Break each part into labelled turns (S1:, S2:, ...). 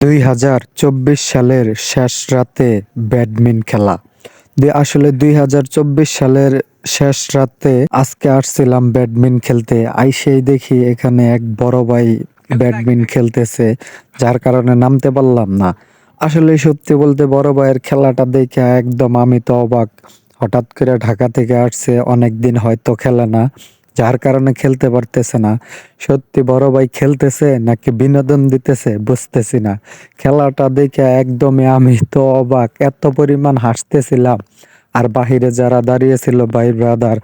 S1: 2024 সালের শেষ রাতে ব্যাডমিন্টন খেলা। আসলে 2024 সালের শেষ রাতে আজকে আসছিলাম ব্যাডমিন্টন খেলতে। আইসেই দেখি এখানে এক বড় ভাই ব্যাডমিন্টন খেলতেছে, যার কারণে নামতে পারলাম না। আসলে সত্যি বলতে বড় ভাইয়ের খেলাটা দেখে একদম আমি তো অবাক। হঠাৎ করে ঢাকা থেকে আসছে, অনেকদিন হয়তো খেলে না, যার কারণে খেলতে পারতেছে না। সত্যি বড় ভাই খেলতেছে নাকি বিনোদন দিতেছে বুঝতেছি না। খেলাটা দেখে একদমই আমি তো অবাক, এত পরিমাণ হাসতেছিলাম। আর বাহিরে যারা দাঁড়িয়ে ছিল ভাই ব্রাদার,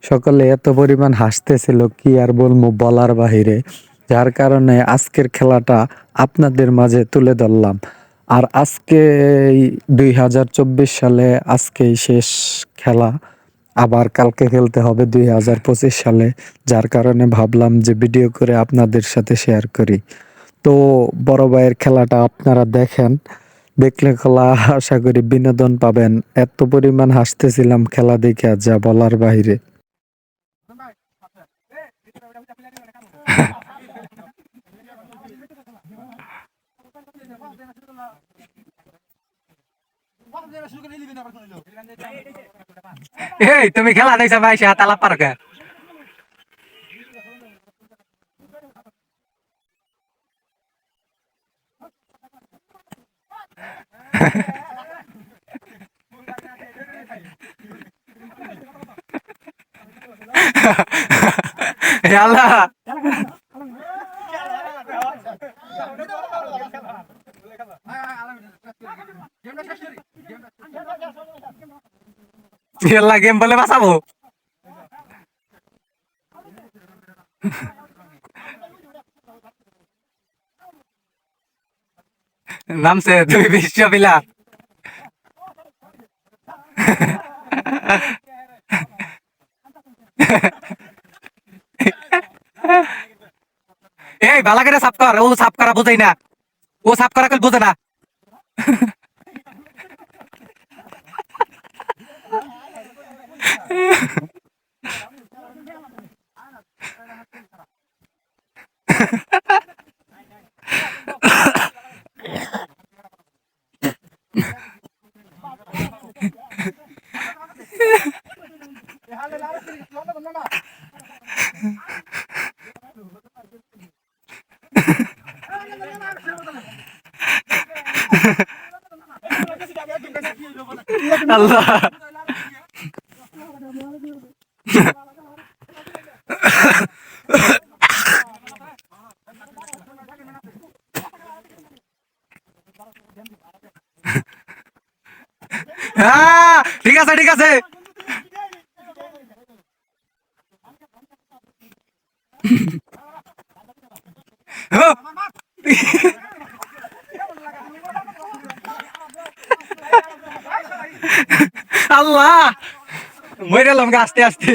S1: সকলে এত পরিমাণ হাসতেছিল কি আর বলবো বলার বাহিরে। যার কারণে আজকের খেলাটা আপনাদের মাঝে তুলে ধরলাম। আর আজকে 2024 সালে আজকেই শেষ খেলা, আবার কালকে খেলতে হবে 2025 সালে। যার কারণে ভাবলাম যে ভিডিও করে আপনাদের সাথে শেয়ার করি। তো বড় ভাইয়ের খেলাটা আপনারা দেখেন, দেখলে খেলা আশা করি বিনোদন পাবেন। এত পরিমাণ হাসতেছিলাম খেলা দেখে যা বলার বাহিরে।
S2: এই তুমি খেলা দেখছো ভাই, সে তালা পারকা। আল্লাহ আল্লাহ গেম বলে বাঁচাবো। নামছে দুই বিশ্ব পিলা। এই ভালো করে সাফ কর, ও সাফ করা বোঝাই না, ও সাফ করা কল বোঝে না। আল্লাহ ঠিক আছে ঠিক আছে। আল্লাহ মরে গেলাম আস্তে আস্তে।